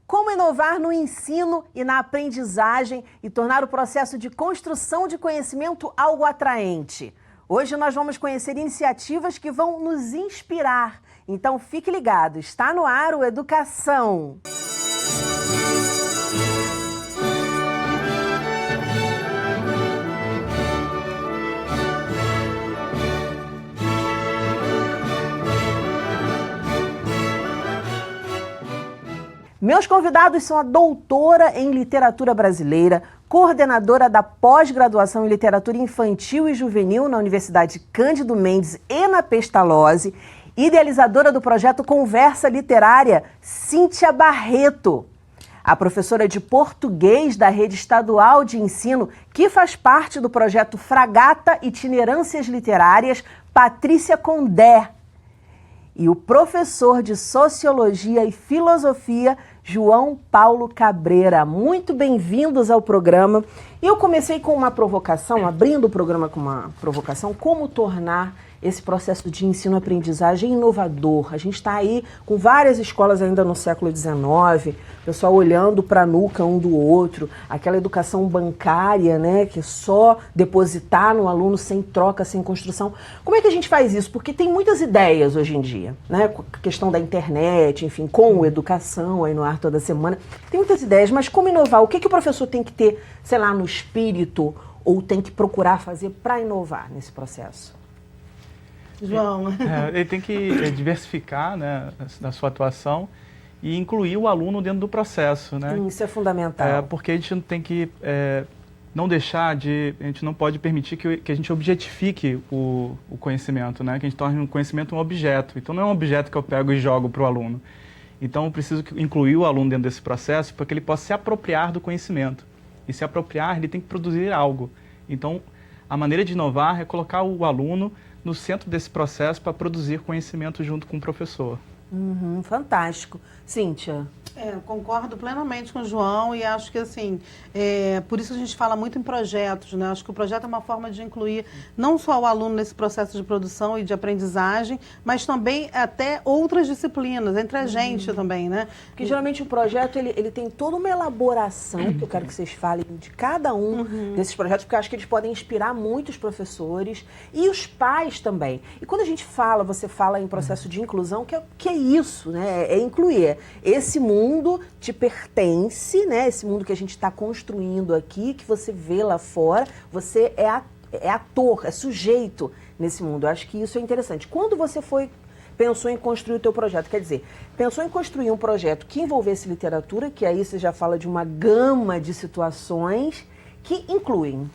Como inovar no ensino e na aprendizagem e tornar o processo de construção de conhecimento algo atraente. Hoje nós vamos conhecer iniciativas que vão nos inspirar. Então fique ligado, está no ar o Educação. Meus convidados são a doutora em literatura brasileira, coordenadora da pós-graduação em literatura infantil e juvenil na Universidade Cândido Mendes e na Pestalozzi, idealizadora do projeto Conversa Literária, Cíntia Barreto. A professora de português da Rede Estadual de Ensino, que faz parte do projeto Fragata Itinerâncias Literárias, Patrícia Condé. E o professor de Sociologia e Filosofia, João Paulo Cabreira. Muito bem-vindos ao programa. Eu comecei com uma provocação, abrindo o programa com uma provocação, como tornar esse processo de ensino-aprendizagem inovador. A gente está aí com várias escolas ainda no século XIX, pessoal olhando para a nuca um do outro, aquela educação bancária, né, que é só depositar no aluno sem troca, sem construção. Como é que a gente faz isso? Porque tem muitas ideias hoje em dia, né, com a questão da internet, enfim, com educação aí no ar toda semana. Tem muitas ideias, mas como inovar? O que o professor tem que ter, sei lá, no espírito ou tem que procurar fazer para inovar nesse processo? João. Ele tem que diversificar, né, na sua atuação e incluir o aluno dentro do processo, né? Isso é fundamental. Porque a gente não tem que não deixar de, a gente não pode permitir que a gente objetifique o conhecimento, né? Que a gente torne o conhecimento um objeto. Então não é um objeto que eu pego e jogo para o aluno. Então eu preciso incluir o aluno dentro desse processo para que ele possa se apropriar do conhecimento. E se apropriar, ele tem que produzir algo. Então a maneira de inovar é colocar o aluno no centro desse processo para produzir conhecimento junto com o professor. Fantástico. Cíntia? Concordo plenamente com o João e acho que assim, por isso a gente fala muito em projetos, né? Acho que o projeto é uma forma de incluir não só o aluno nesse processo de produção e de aprendizagem, mas também até outras disciplinas, entre a gente também, né? Porque geralmente o projeto ele tem toda uma elaboração, que eu quero que vocês falem de cada um desses projetos, porque eu acho que eles podem inspirar muitos professores e os pais também. E quando a gente fala, você fala em processo de inclusão, que é isso, né? É incluir. Esse mundo te pertence, né? Esse mundo que a gente está construindo aqui, que você vê lá fora, você é ator, é sujeito nesse mundo. Eu acho que isso é interessante. Quando você pensou em construir o teu projeto, quer dizer, pensou em construir um projeto que envolvesse literatura, que aí você já fala de uma gama de situações que incluem.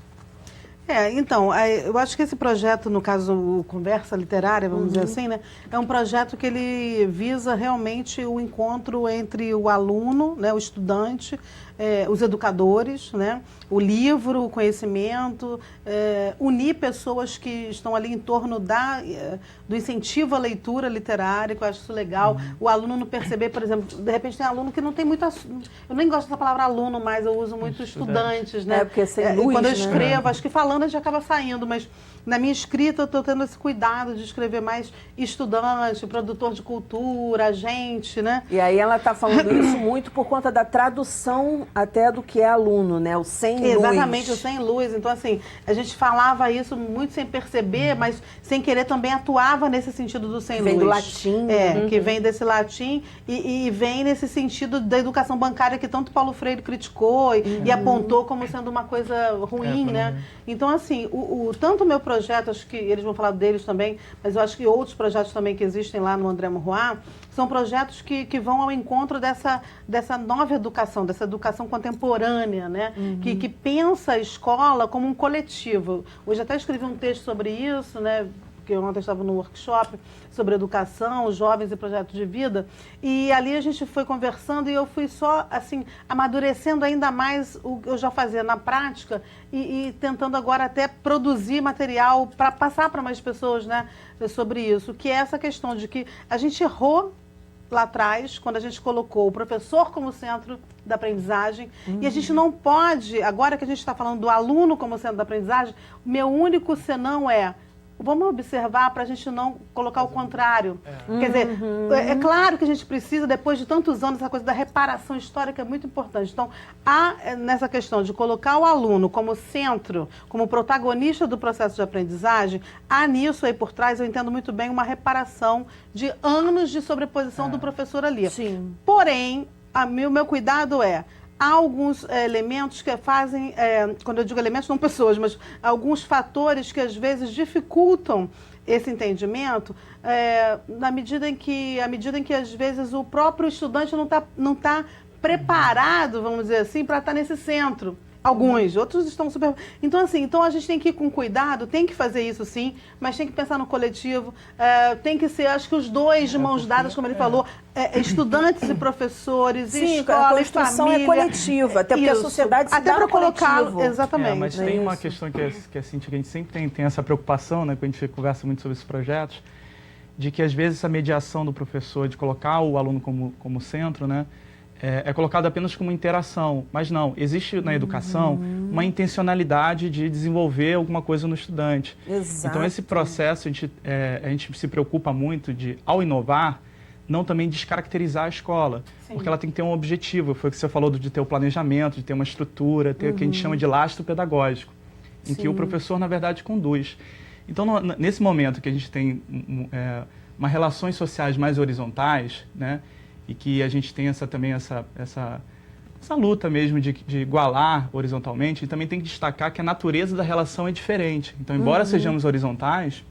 Então, eu acho que esse projeto, no caso, o Conversa Literária, vamos dizer assim, né, é um projeto que ele visa realmente o encontro entre o aluno, né, o estudante, os educadores, né, o livro, o conhecimento, unir pessoas que estão ali em torno do incentivo à leitura literária, que eu acho isso legal. O aluno não perceber, por exemplo, de repente tem aluno que não tem muito... Eu nem gosto dessa palavra aluno, mas eu uso muito estudantes, né? Porque sem luz, quando eu né? escrevo, acho que falando a gente acaba saindo, mas na minha escrita eu estou tendo esse cuidado de escrever mais estudante, produtor de cultura, agente, né? E aí ela está falando isso muito por conta da tradução até do que é aluno, né? O sem luz. Exatamente, o sem luz. Então, assim, a gente falava isso muito sem perceber, mas sem querer também atuava nesse sentido do sem luz. Vem do latim. Que vem desse latim e vem nesse sentido da educação bancária que tanto Paulo Freire criticou e apontou como sendo uma coisa ruim, né? Então, assim, tanto o meu projeto, acho que eles vão falar deles também, mas eu acho que outros projetos também que existem lá no André Maurois, são projetos que vão ao encontro dessa nova educação, dessa educação contemporânea, né? Que pensa a escola como um coletivo. Hoje até escrevi um texto sobre isso, né? Porque ontem estava no workshop sobre educação, jovens e projetos de vida, e ali a gente foi conversando e eu fui só, assim, amadurecendo ainda mais o que eu já fazia na prática e tentando agora até produzir material para passar para mais pessoas, né, sobre isso, que é essa questão de que a gente errou lá atrás, quando a gente colocou o professor como centro da aprendizagem, e a gente não pode, agora que a gente está falando do aluno como centro da aprendizagem, o meu único senão é vamos observar para a gente não colocar o contrário. Quer dizer, é claro que a gente precisa, depois de tantos anos, essa coisa da reparação histórica é muito importante. Então, há nessa questão de colocar o aluno como centro, como protagonista do processo de aprendizagem, há nisso aí por trás, eu entendo muito bem, uma reparação de anos de sobreposição do professor ali. Sim. Porém, o meu cuidado há alguns elementos que fazem, quando eu digo elementos, não pessoas, mas alguns fatores que às vezes dificultam esse entendimento, à medida em que às vezes o próprio estudante não tá preparado, vamos dizer assim, para estar nesse centro. Alguns, outros estão super... Então, assim, a gente tem que ir com cuidado, tem que fazer isso sim, mas tem que pensar no coletivo, tem que ser, acho que os dois de mãos dadas, como ele falou, estudantes e professores, sim, e escola, a construção e família. É coletiva, até porque a sociedade se até dá no colocá-lo, coletivo. exatamente. Mas tem uma questão que a gente sempre tem essa preocupação, né, quando a gente conversa muito sobre esses projetos, de que às vezes essa mediação do professor, de colocar o aluno como centro, né, é colocado apenas como interação, mas não, existe na educação uma intencionalidade de desenvolver alguma coisa no estudante. Exato. Então esse processo, a gente se preocupa muito de, ao inovar, não também descaracterizar a escola, porque ela tem que ter um objetivo, foi o que você falou de ter o planejamento, de ter uma estrutura, ter o que a gente chama de lastro pedagógico, em que o professor, na verdade, conduz. Então, nesse momento que a gente tem uma relações sociais mais horizontais, né, e que a gente tem também essa luta mesmo de igualar horizontalmente, e também tem que destacar que a natureza da relação é diferente. Então, embora sejamos horizontais,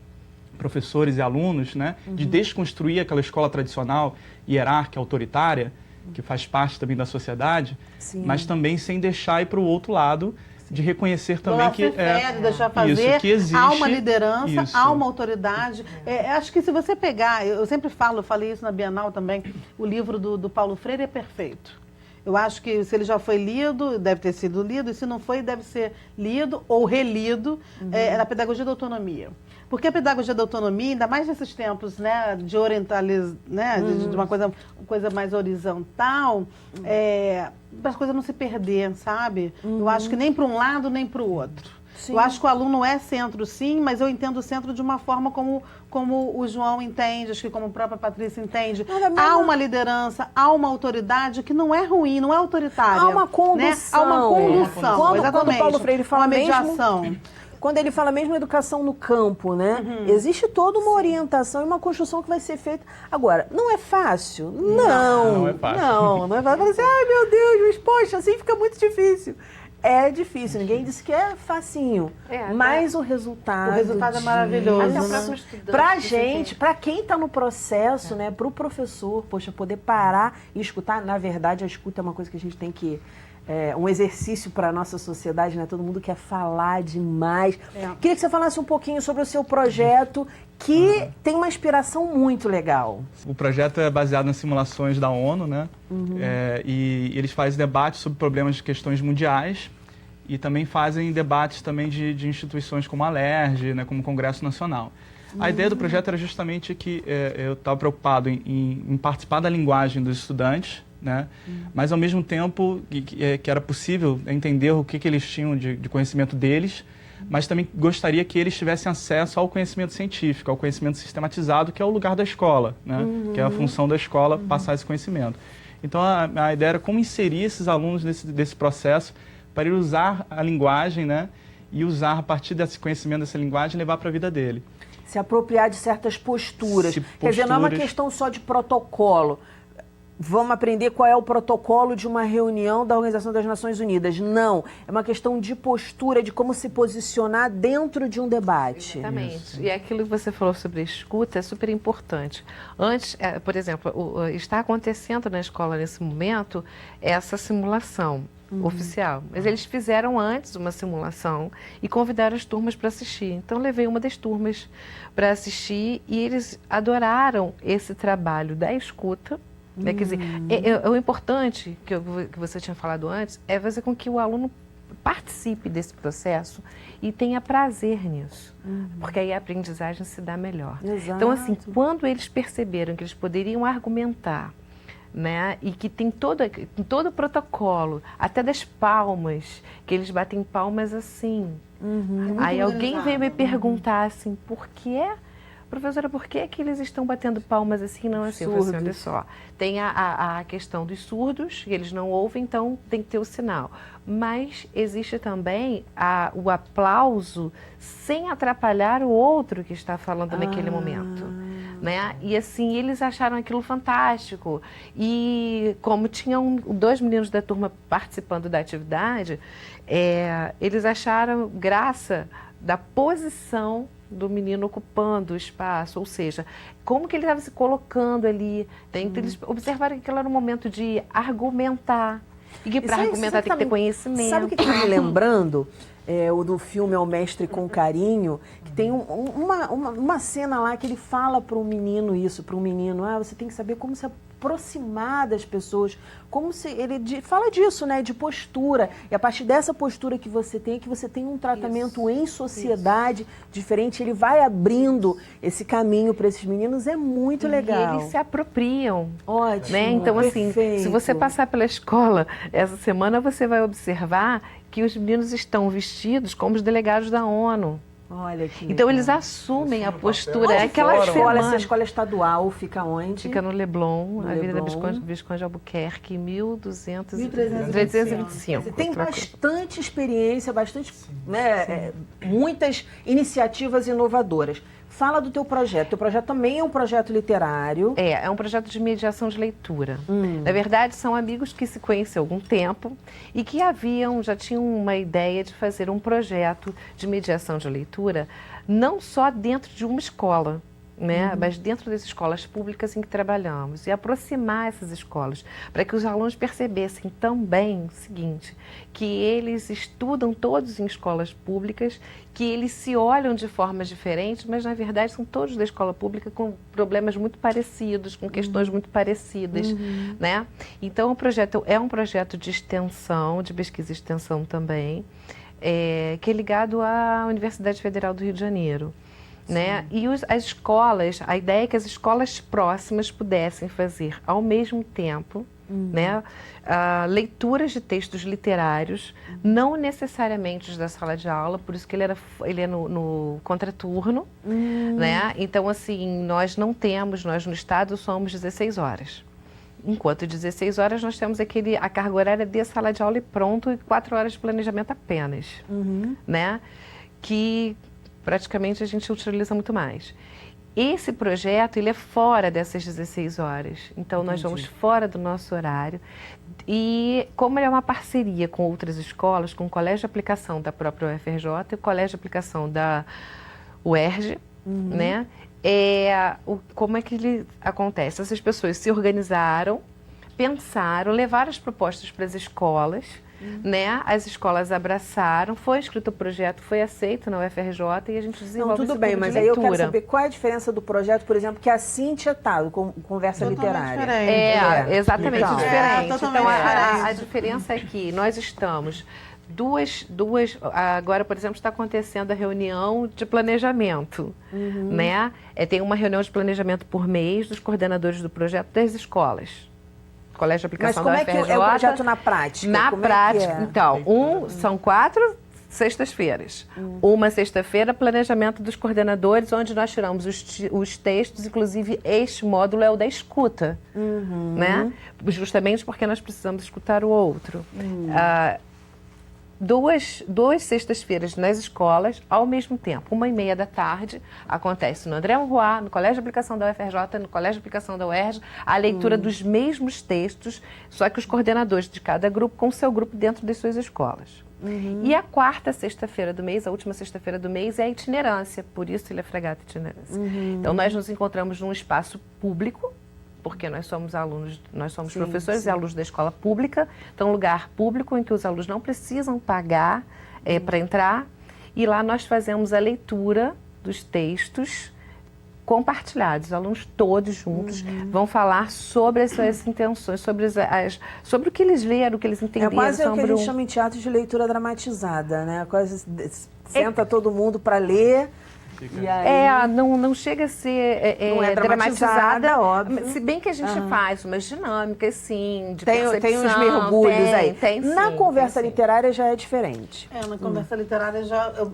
professores e alunos, né, de desconstruir aquela escola tradicional, hierárquica, autoritária, que faz parte também da sociedade, mas também sem deixar ir para o outro lado, de reconhecer também que deixar fazer, isso, que existe, há uma liderança, há uma autoridade. Acho que se você pegar, eu sempre falei isso na Bienal também, o livro do Paulo Freire é perfeito. Eu acho que se ele já foi lido, deve ter sido lido, e se não foi, deve ser lido ou relido na Pedagogia da Autonomia. Porque a pedagogia da autonomia, ainda mais nesses tempos, né, de orientalização, né, de uma coisa mais horizontal, para as coisas não se perder, sabe? Eu acho que nem para um lado, nem para o outro. Sim. Eu acho que o aluno é centro, sim, mas eu entendo o centro de uma forma como o João entende, acho que como a própria Patrícia entende. Há uma liderança, há uma autoridade que não é ruim, não é autoritária. Há uma condução. Né? Há uma condução, exatamente. Quando o Paulo Freire fala uma mediação. Quando ele fala mesmo educação no campo, né? Existe toda uma orientação e uma construção que vai ser feita. Agora, não é fácil? Não é fácil. Não é fácil. Fala assim, ai meu Deus, mas poxa, assim fica muito difícil. É difícil, ninguém disse que é facinho, mas o resultado é maravilhoso. Pra gente, pra quem tá no processo, né, pro professor, poxa, poder parar e escutar, na verdade a escuta é uma coisa que a gente tem que um exercício para a nossa sociedade, né? Todo mundo quer falar demais. Queria que você falasse um pouquinho sobre o seu projeto, que tem uma inspiração muito legal. O projeto é baseado nas simulações da ONU, né? E eles fazem debates sobre problemas de questões mundiais e também fazem debates também de instituições como a LERJ, né? Como o Congresso Nacional. A ideia do projeto era justamente que eu estava preocupado em participar da linguagem dos estudantes, né? Mas ao mesmo tempo que era possível entender o que eles tinham de conhecimento deles, mas também gostaria que eles tivessem acesso ao conhecimento científico, ao conhecimento sistematizado, que é o lugar da escola, né? Que é a função da escola passar esse conhecimento. Então a ideia era como inserir esses alunos desse processo para ele usar a linguagem, né? E usar a partir desse conhecimento dessa linguagem levar para a vida dele. Se apropriar de certas posturas. Quer dizer, não é uma questão só de protocolo. Vamos aprender qual é o protocolo de uma reunião da Organização das Nações Unidas. Não, é uma questão de postura, de como se posicionar dentro de um debate. Exatamente. Isso. E aquilo que você falou sobre escuta é super importante. Antes, por exemplo, está acontecendo na escola nesse momento essa simulação oficial. Mas eles fizeram antes uma simulação e convidaram as turmas para assistir. Então, levei uma das turmas para assistir e eles adoraram esse trabalho da escuta. Quer dizer, o importante, que você tinha falado antes, é fazer com que o aluno participe desse processo e tenha prazer nisso, porque aí a aprendizagem se dá melhor. Exato. Então, assim, quando eles perceberam que eles poderiam argumentar né? E que tem todo o protocolo, até das palmas, que eles batem palmas assim. Aí alguém veio me perguntar assim, por quê? Professora, por que eles estão batendo palmas assim, não assim? Eu falei assim, olha só, tem a questão dos surdos, que eles não ouvem, então tem que ter o sinal. Mas existe também o aplauso sem atrapalhar o outro que está falando naquele momento. Né? E assim, eles acharam aquilo fantástico. E como tinham 2 meninos da turma participando da atividade, eles acharam graça da posição do menino ocupando o espaço, ou seja, como que ele estava se colocando ali. Então, eles observaram que aquilo era um momento de argumentar. E que para argumentar tem que ter conhecimento. Sabe o que está me lembrando? O do filme Ao Mestre com Carinho, que tem uma cena lá que ele fala para um menino isso, para um menino, você tem que saber como se aproximar das pessoas, como se ele fala disso, né, de postura, e a partir dessa postura que você tem um tratamento em sociedade diferente, ele vai abrindo esse caminho para esses meninos, é muito legal. E eles se apropriam. Ótimo, né? Então, assim, perfeito. se você passar pela escola essa semana, você vai observar que os meninos estão vestidos como os delegados da ONU. Olha que então, legal. eles assumem a postura. Onde Aquela escola, essa escola estadual fica onde? Fica no Leblon, No Avenida Leblon. Visconde Albuquerque, 1325. 1325. Você tem bastante experiência, muitas iniciativas inovadoras. Fala do teu projeto. Teu projeto também é um projeto literário. É um projeto de mediação de leitura. Na verdade, são amigos que se conhecem há algum tempo e que já tinham uma ideia de fazer um projeto de mediação de leitura, não só dentro de uma escola, né? Mas dentro das escolas públicas em que trabalhamos, e aproximar essas escolas, para que os alunos percebessem também o seguinte, que eles estudam todos em escolas públicas, que eles se olham de forma diferente, mas na verdade são todos da escola pública com problemas muito parecidos, com questões muito parecidas, né? Então o projeto é um projeto de extensão, de pesquisa e extensão também, que é ligado à Universidade Federal do Rio de Janeiro. Né? E as escolas, a ideia é que as escolas próximas pudessem fazer ao mesmo tempo, né, leituras de textos literários, não necessariamente os da sala de aula, por isso que ele é no contraturno, né? Então, assim, nós no estado somos 16 horas. Enquanto 16 horas nós temos a carga horária de sala de aula e pronto, e 4 horas de planejamento apenas, né? Que praticamente a gente utiliza muito mais. Esse projeto, ele é fora dessas 16 horas. Então, nós vamos fora do nosso horário. E como ele é uma parceria com outras escolas, com o Colégio de Aplicação da própria UFRJ e o Colégio de Aplicação da UERJ, né? Como é que ele acontece? Essas pessoas se organizaram, pensaram, levaram as propostas para as escolas, né? As escolas abraçaram, foi escrito o projeto, foi aceito na UFRJ e a gente desenvolve tudo bem, mas aí eu quero saber qual é a diferença do projeto, por exemplo, que a Cíntia tá, com Conversa Literária. Diferente. Exatamente Então, diferente. totalmente Então, diferente. a diferença é que nós estamos agora, por exemplo, está acontecendo a reunião de planejamento, né? Tem uma reunião de planejamento por mês dos coordenadores do projeto das escolas. Colégio de Aplicação da UFRJ. Mas como é que é o projeto na prática? Na prática, é? então, são 4 sextas-feiras. Uma sexta-feira, planejamento dos coordenadores, onde nós tiramos os textos, inclusive este módulo é o da escuta, né? Justamente porque nós precisamos escutar o outro. Duas sextas-feiras nas escolas, ao mesmo tempo, 1h30 da tarde, acontece no André Monroy, no Colégio de Aplicação da UFRJ, no Colégio de Aplicação da UERJ, a leitura dos mesmos textos, só que os coordenadores de cada grupo com o seu grupo dentro das suas escolas. E a quarta sexta-feira do mês, a última sexta-feira do mês, é a itinerância, por isso ele é Fregata Itinerância. Então, nós nos encontramos num espaço público, porque nós somos professores e alunos da escola pública, então um lugar público em que os alunos não precisam pagar para entrar, e lá nós fazemos a leitura dos textos compartilhados. Os alunos todos juntos vão falar sobre as suas intenções, sobre o que eles leram, o que eles entenderam. É quase o que a gente chama em teatro de leitura dramatizada, né? Quase senta todo mundo para ler. E aí, não chega a ser não é dramatizada, óbvio. Se bem que a gente faz umas dinâmicas, sim, de tem percepção. uns mergulhos aí. Tem, Na sim, conversa tem, sim. literária já é diferente. Na conversa literária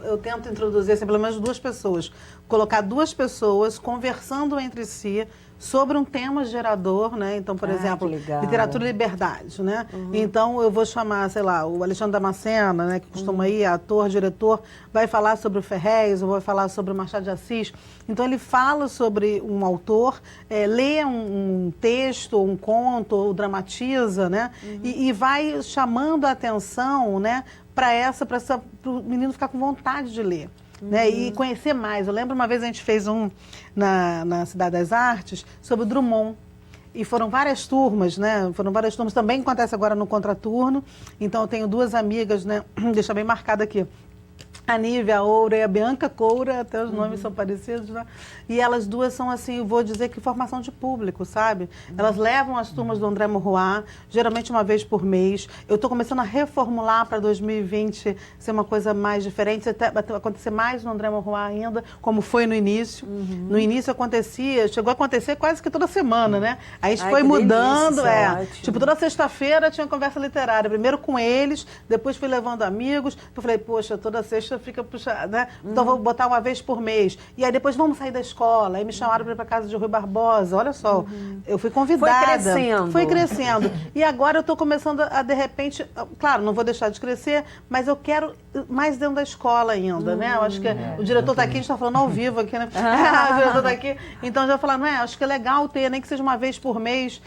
eu tento introduzir assim, pelo menos duas pessoas. Colocar duas pessoas conversando entre si sobre um tema gerador, né? Então, por exemplo, literatura e liberdade, né? Então, eu vou chamar, sei lá, o Alexandre Damascena, né? Que costuma ir, ator, diretor, vai falar sobre o Ferrez, ou vai falar sobre o Machado de Assis. Então, ele fala sobre um autor, lê um texto, ou um conto, ou dramatiza, né? E vai chamando a atenção, né? Para o menino ficar com vontade de ler. Né, e conhecer mais. Eu lembro uma vez a gente fez um na Cidade das Artes sobre o Drummond. E foram várias turmas, né? Foram várias turmas. Também acontece agora no contraturno. Então eu tenho duas amigas, né? Deixa bem marcado aqui. A Nívia Oura e a Bianca Coura, até os nomes são parecidos, né? E elas duas são, assim, vou dizer que formação de público, sabe? Elas levam as turmas do André Morroá, geralmente uma vez por mês. Eu estou começando a reformular para 2020 ser uma coisa mais diferente, até acontecer mais no André Morroá ainda, como foi no início. No início chegou a acontecer quase que toda semana, né? Aí a gente foi mudando, tipo, toda sexta-feira tinha conversa literária, primeiro com eles, depois fui levando amigos, eu falei, poxa, toda sexta fica puxada, né? Então vou botar uma vez por mês. E aí depois vamos sair da escola. Aí me chamaram para ir para casa de Rui Barbosa. Olha só, eu fui convidada. Foi crescendo. E agora eu estou começando a, de repente, claro, não vou deixar de crescer, mas eu quero mais dentro da escola ainda, né? Eu acho que o diretor está aqui, a gente está falando ao vivo aqui, né? O diretor está aqui. Então já falando, acho que é legal ter, nem que seja uma vez por mês,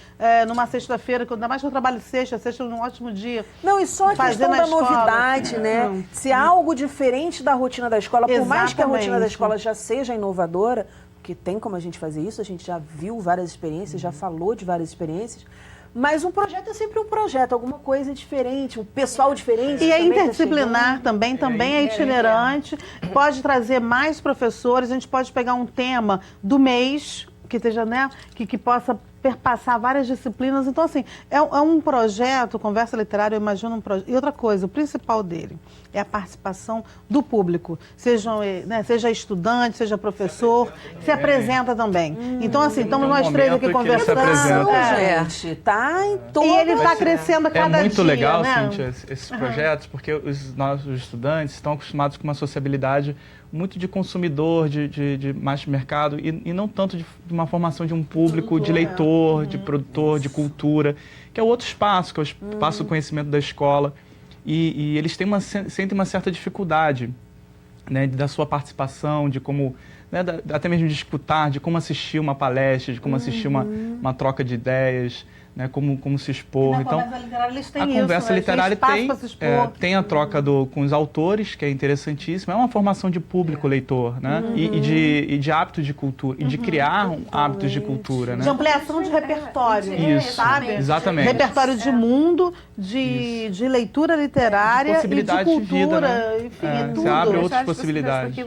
numa sexta-feira, ainda mais que eu trabalho sexta é um ótimo dia. Não, e só a questão da novidade, né? Se há algo diferente da rotina da escola, por mais que a rotina da escola já seja inovadora, porque tem como a gente fazer isso, a gente já viu várias experiências, já falou de várias experiências, mas um projeto é sempre um projeto, alguma coisa diferente, um pessoal diferente. E é interdisciplinar também é itinerante, pode trazer mais professores, a gente pode pegar um tema do mês, que esteja, né, que possa perpassar várias disciplinas. Então, assim, é um projeto, Conversa Literária, eu imagino um projeto. E outra coisa, o principal dele é a participação do público. Seja estudante, seja professor, se apresenta também. Então, assim, estamos nós três aqui conversando. Gente, tá em todo... E ele está crescendo a cada dia. É muito legal, né? Cíntia, esses projetos, porque os nossos estudantes estão acostumados com uma sociabilidade muito de consumidor, de mais mercado, e não tanto de uma formação de um público, de leitor, de produtor, de cultura, que é o outro espaço, que é o espaço do conhecimento da escola. E eles sentem uma certa dificuldade, né, da sua participação, de como, né, até mesmo de escutar, de como assistir uma palestra, de como assistir uma troca de ideias, né, como se expor. Na então, conversa literária eles têm a conversa literária tem a troca com os autores, que é interessantíssima, é uma formação de público leitor, né, e de hábitos de cultura, e de criar hábitos de cultura, né. De ampliação de repertório, Isso, sabe? Exatamente. Repertório de mundo, de leitura literária, possibilidade e de cultura, de vida, né? enfim, é tudo. Você abre outras Porque possibilidades.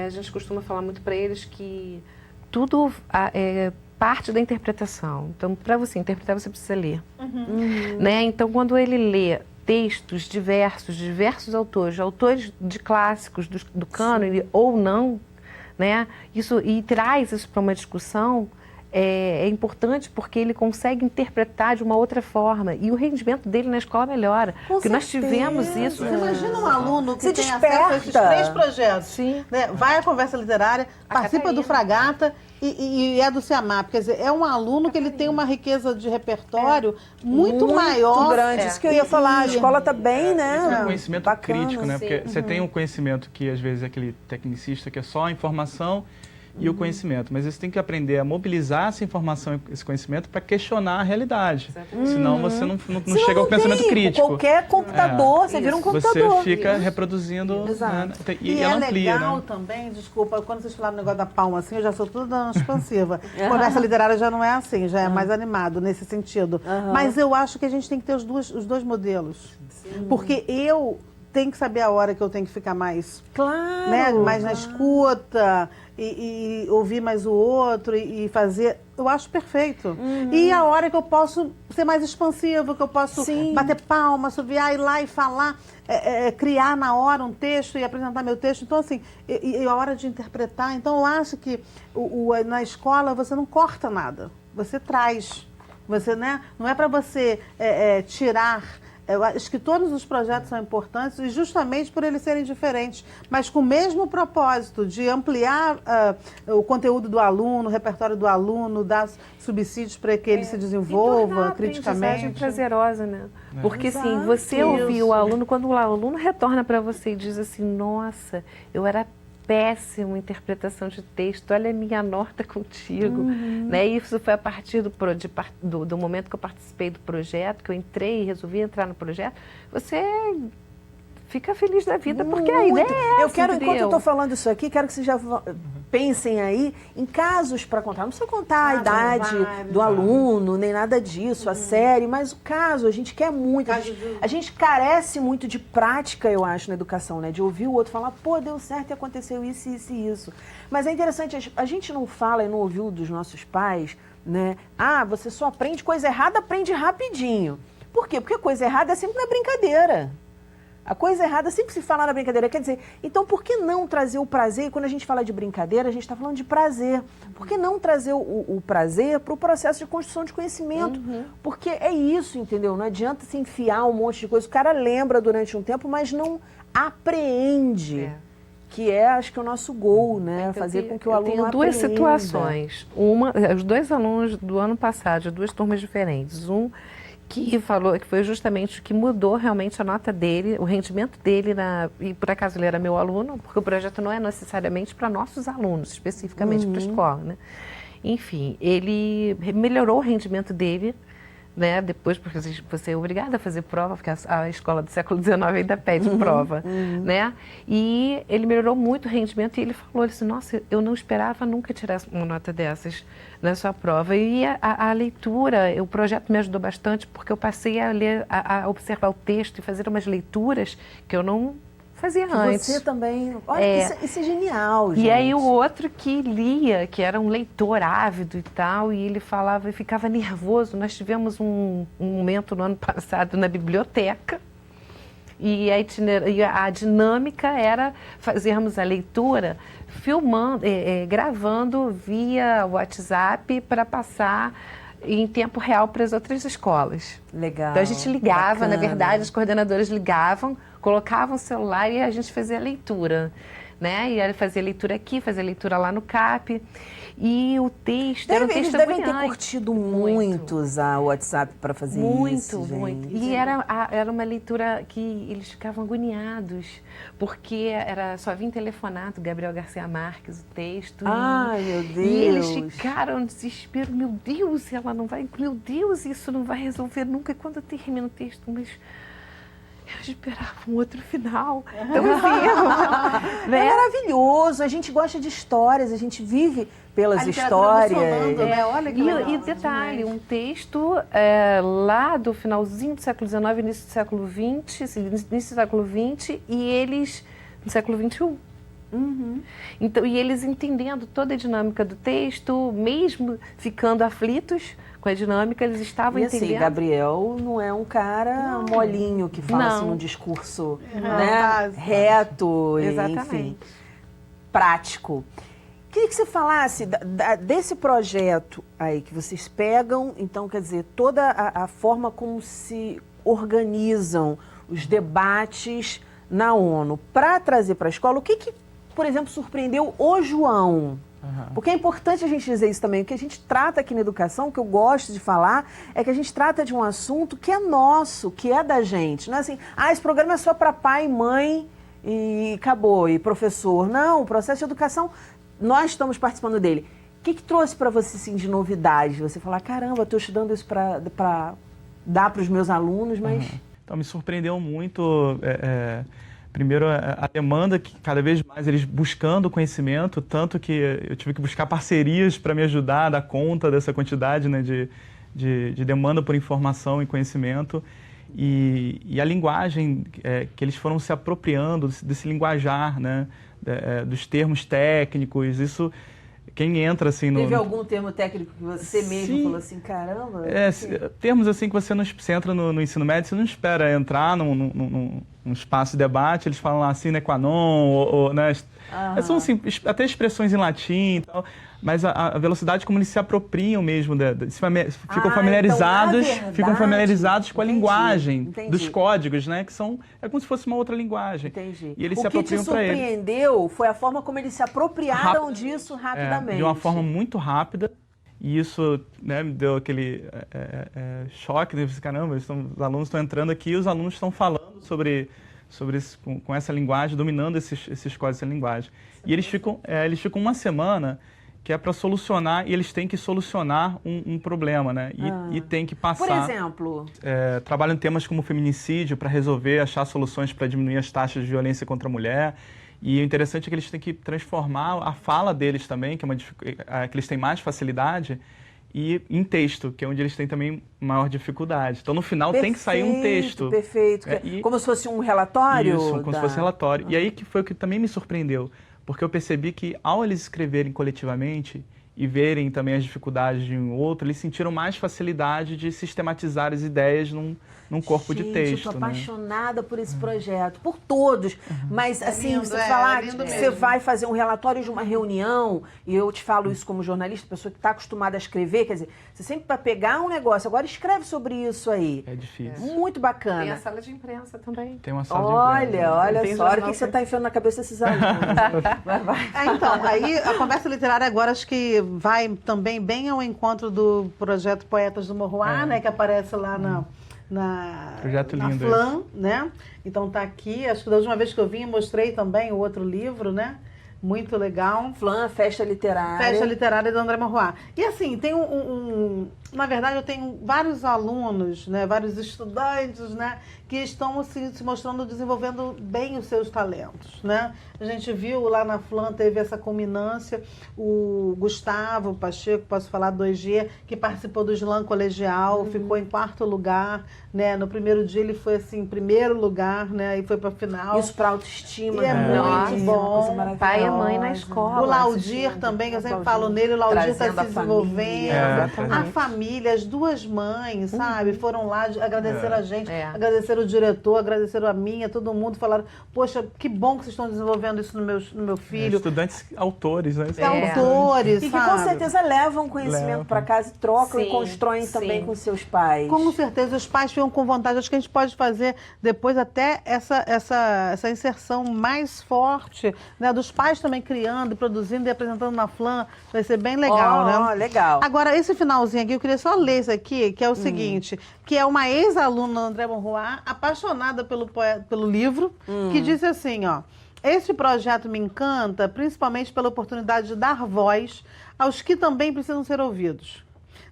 a gente costuma falar muito para eles que tudo parte da interpretação. Então, para você interpretar, você precisa ler. Né? Então, quando ele lê textos diversos autores de clássicos do cânone ou não, né? E traz isso para uma discussão, é importante porque ele consegue interpretar de uma outra forma e o rendimento dele na escola melhora. Porque nós tivemos isso. Você imagina um aluno que Se tem desperta. acesso a esses 3 projetos. Sim. Né? Vai à conversa literária, participa do Fragata e é do CEAMAP. Quer dizer, é um aluno que ele tem uma riqueza de repertório muito maior. Muito grande. Isso que eu ia falar. A escola está bem, né? Um conhecimento crítico, né? Porque você tem um conhecimento que, às vezes, é aquele tecnicista que é só a informação e o conhecimento. Mas você tem que aprender a mobilizar essa informação, esse conhecimento, para questionar a realidade. Senão você não chega ao pensamento crítico. Qualquer computador, você vira um computador. Você fica reproduzindo. Né? E ela é amplia, legal né? também, desculpa, quando vocês falaram o negócio da palma assim, eu já sou toda expansiva. Conversa literária já não é assim, já é mais animado nesse sentido. Mas eu acho que a gente tem que ter os dois modelos. Porque eu tenho que saber a hora que eu tenho que ficar mais, Claro. né, mais na escuta e ouvir mais o outro e fazer eu acho perfeito. E a hora que eu posso ser mais expansivo, que eu posso bater palma, assoviar, ir lá e falar, criar na hora um texto e apresentar meu texto. Então, assim, e a hora de interpretar. Então, eu acho que na escola você não corta nada, você traz. Você, né, não é para você tirar. Eu acho que todos os projetos são importantes e justamente por eles serem diferentes, mas com o mesmo propósito de ampliar o conteúdo do aluno, o repertório do aluno, dar subsídios para que ele se desenvolva criticamente. Prazerosa, né? Porque assim, você ouvir o aluno, quando o aluno retorna para você e diz assim, nossa, eu era péssima interpretação de texto, olha a minha nota contigo, né? Isso foi a partir do momento que eu participei do projeto, que eu entrei e resolvi entrar no projeto, você fica feliz da vida, porque a ideia é essa, eu quero, entendeu? enquanto eu estou falando isso aqui, quero que vocês já pensem aí em casos para contar. Não precisa contar a idade do aluno, nem nada disso, a série, mas o caso, a gente quer muito. A gente carece muito de prática, eu acho, na educação, né? De ouvir o outro falar, pô, deu certo e aconteceu isso, isso e isso. Mas é interessante, a gente não fala e não ouviu dos nossos pais, né? Ah, você só aprende coisa errada, aprende rapidinho. Por quê? Porque coisa errada é sempre na brincadeira. A coisa errada sempre se fala na brincadeira. Quer dizer, então por que não trazer o prazer? E quando a gente fala de brincadeira, a gente está falando de prazer. Por que não trazer o prazer para o processo de construção de conhecimento? Porque é isso, entendeu? Não adianta se enfiar um monte de coisa. O cara lembra durante um tempo, mas não apreende. Que é, acho que, o nosso goal, né? Fazer com que o aluno aprenda. Eu tenho duas situações. Os dois alunos do ano passado, de duas turmas diferentes. Um que falou que foi justamente o que mudou realmente a nota dele, o rendimento dele, e por acaso ele era meu aluno, porque o projeto não é necessariamente para nossos alunos, especificamente para a escola, né? Enfim, ele melhorou o rendimento dele, né? Depois, porque você é obrigada a fazer prova, porque a escola do século XIX ainda pede prova, né? E ele melhorou muito o rendimento e ele falou assim, nossa, eu não esperava nunca tirar uma nota dessas na sua prova. E a leitura, o projeto me ajudou bastante, porque eu passei a ler, a observar o texto e fazer umas leituras que eu não fazia antes. Você também. Olha, isso é genial, gente. E aí o outro que lia, que era um leitor ávido e tal, e ele falava e ficava nervoso. Nós tivemos um momento no ano passado na biblioteca, e a dinâmica era fazermos a leitura filmando, gravando via WhatsApp para passar em tempo real para as outras escolas. Legal. Então a gente ligava, bacana. Na verdade, as coordenadoras ligavam, colocavam o celular e a gente fazia a leitura, né? E fazia leitura aqui, fazia leitura lá no CAP. E o texto era um texto Eles devem ter agoniante. curtido muito usar o WhatsApp para fazer isso, gente. Muito. E era uma leitura que eles ficavam agoniados, porque só vinha telefonado, Gabriel Garcia Marques, o texto. Ai, meu Deus. E eles ficaram no desespero, meu Deus, ela não vai, meu Deus, isso não vai resolver nunca. E quando eu termino o texto, mas eu esperava um outro final. Então, assim, é maravilhoso, a gente gosta de histórias, a gente vive pelas histórias. Né? Olha que legal. E detalhe, um texto lá do finalzinho do século XIX, início do século XX, início do século XX, e eles no século XXI. Então, e eles entendendo toda a dinâmica do texto, mesmo ficando aflitos com a dinâmica, eles estavam entendendo. E assim, Gabriel não é um cara molinho que fala assim num discurso né, reto, enfim, prático. Queria que você falasse desse projeto aí que vocês pegam, então, quer dizer, toda a forma como se organizam os debates na ONU para trazer para a escola. O que, por exemplo, surpreendeu o João? Porque é importante a gente dizer isso também. O que a gente trata aqui na educação, que eu gosto de falar, é que a gente trata de um assunto que é nosso, que é da gente. Não é assim, esse programa é só para pai, mãe e acabou, e professor. Não, o processo de educação, nós estamos participando dele. O que trouxe para você assim, de novidade? Você falar, caramba, estou estudando isso para dar para os meus alunos, mas... Então, me surpreendeu muito... Primeiro, a demanda que cada vez mais eles buscando conhecimento, tanto que eu tive que buscar parcerias para me ajudar a dar conta dessa quantidade, né, de demanda por informação e conhecimento. E a linguagem que eles foram se apropriando desse linguajar, né, dos termos técnicos, isso quem entra assim no... Teve algum termo técnico que você mesmo Sim. falou assim, caramba? Termos assim que você entra no ensino médio, você não espera entrar num espaço de debate, eles falam lá sine qua non, né? São assim, até expressões em latim e tal, mas a velocidade como eles se apropriam mesmo, ficam familiarizados, então, na verdade, familiarizados com a entendi, linguagem entendi. dos códigos, né? Que é como se fosse uma outra linguagem. Entendi. E eles o se que te apropriam para eles. surpreendeu foi a forma como eles se apropriaram disso rapidamente. De uma forma muito rápida. E isso, né, me deu aquele choque, né? Caramba, os alunos estão entrando aqui e os alunos estão falando sobre isso, com essa linguagem, dominando esses códigos dessa linguagem. E eles ficam uma semana que é para solucionar, e eles têm que solucionar um problema, né? E tem que passar... Por exemplo? Trabalham em temas como feminicídio para resolver, achar soluções para diminuir as taxas de violência contra a mulher. E o interessante é que eles têm que transformar a fala deles também, que eles têm mais facilidade, e em texto, que é onde eles têm também maior dificuldade. Então, no final, tem que sair um texto. Perfeito. Como se fosse um relatório? Isso, como se fosse relatório. E aí que foi o que também me surpreendeu, porque eu percebi que, ao eles escreverem coletivamente e verem também as dificuldades de um outro, eles sentiram mais facilidade de sistematizar as ideias num corpo de texto. Eu tô apaixonada por esse projeto, por todos. Mas, assim, lindo, você falar que lindo você mesmo. vai fazer um relatório de uma reunião, e eu te falo isso como jornalista, pessoa que está acostumada a escrever, quer dizer, você sempre vai pegar um negócio, agora escreve sobre isso aí. É difícil. Muito bacana. Tem a sala de imprensa também. Tem uma sala de imprensa. Olha Tem só, olha o jornal que você está enfiando na cabeça desses alunos. Vai. Então, aí a conversa literária agora acho que vai também bem ao encontro do projeto Poetas do Morroá, né? Que aparece lá na Projeto lindo FLAM, né? Então tá aqui, acho que da última vez que eu vim, eu mostrei também o outro livro, né? Muito legal. Flan, Festa Literária. Festa Literária do André Morroá. E assim, tem na verdade, eu tenho vários alunos, né, vários estudantes, né, que estão assim, se mostrando, desenvolvendo bem os seus talentos, né? A gente viu lá na FLAM, teve essa culminância, o Gustavo Pacheco, posso falar 2G, que participou do slam colegial, ficou em 4º lugar, né? No primeiro dia ele foi assim, em 1º lugar, né? E foi para final. Isso para autoestima. E é muito bom. Pai e mãe na escola. O Laudir também, que eu sempre falo nele, o Laudir está se desenvolvendo. A família, as duas mães, sabe? Foram lá, agradeceram a gente, agradeceram o diretor, agradeceram a minha, todo mundo, falaram, poxa, que bom que vocês estão desenvolvendo isso no meu filho. Estudantes autores, né? Autores, E que sabe? com certeza levam conhecimento para casa e trocam e Sim, constroem também sim. com seus pais. Com certeza, os pais ficam com vontade. Acho que a gente pode fazer depois até essa inserção mais forte, né? Dos pais também criando, produzindo e apresentando na FLAM. Vai ser bem legal, né? Legal. Agora, esse finalzinho aqui, eu queria só ler isso aqui, que é o seguinte, que é uma ex-aluna do André Morroá, apaixonada pelo livro, que disse assim, ó, este projeto me encanta, principalmente pela oportunidade de dar voz aos que também precisam ser ouvidos.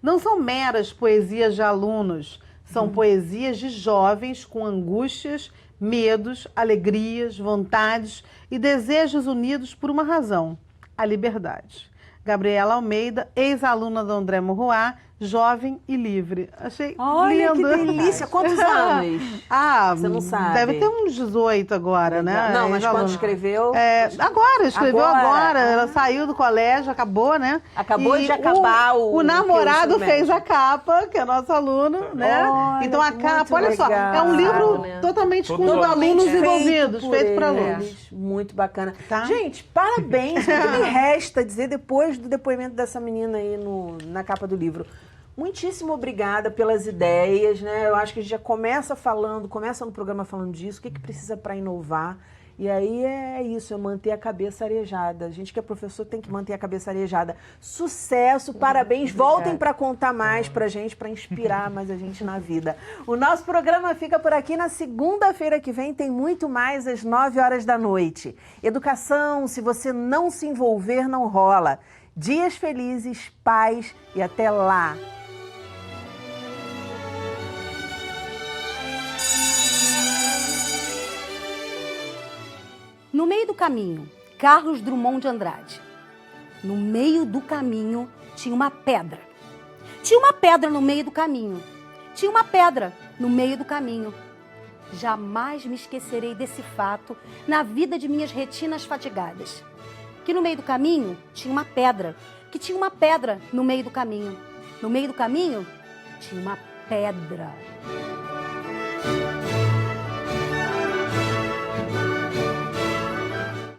Não são meras poesias de alunos, são poesias de jovens com angústias, medos, alegrias, vontades e desejos unidos por uma razão, a liberdade. Gabriela Almeida, ex-aluna do André Morroá, jovem e livre. Achei Olha, lindo. que delícia. Quantos anos? Você não sabe. Deve ter uns 18 agora, né? Não, mas Ex-aluna. quando escreveu... Escreveu agora. Ela saiu do colégio, acabou, né? Acabou de acabar o namorado ensino fez médio. a capa, que é nosso aluno, né? Olha, Então a que capa, muito olha só, legal. é um livro Né? totalmente com Totalmente alunos envolvidos, feito para eles. alunos. Muito bacana. Tá? Gente, parabéns. O que me resta dizer depois do depoimento dessa menina aí na capa do livro? Muitíssimo obrigada pelas ideias, né? Eu acho que a gente já começa no programa falando disso, o que precisa para inovar. E aí é isso, é manter a cabeça arejada. A gente que é professor tem que manter a cabeça arejada. Sucesso, parabéns. Voltem para contar mais pra gente, para inspirar mais a gente na vida. O nosso programa fica por aqui. Na segunda-feira que vem tem muito mais às 9h da noite. Educação, se você não se envolver, não rola. Dias felizes, paz e até lá. No meio do caminho, Carlos Drummond de Andrade. No meio do caminho tinha uma pedra. Tinha uma pedra no meio do caminho. Tinha uma pedra no meio do caminho. Jamais me esquecerei desse fato na vida de minhas retinas fatigadas. que no meio do caminho tinha uma pedra, que tinha uma pedra no meio do caminho. No meio do caminho tinha uma pedra.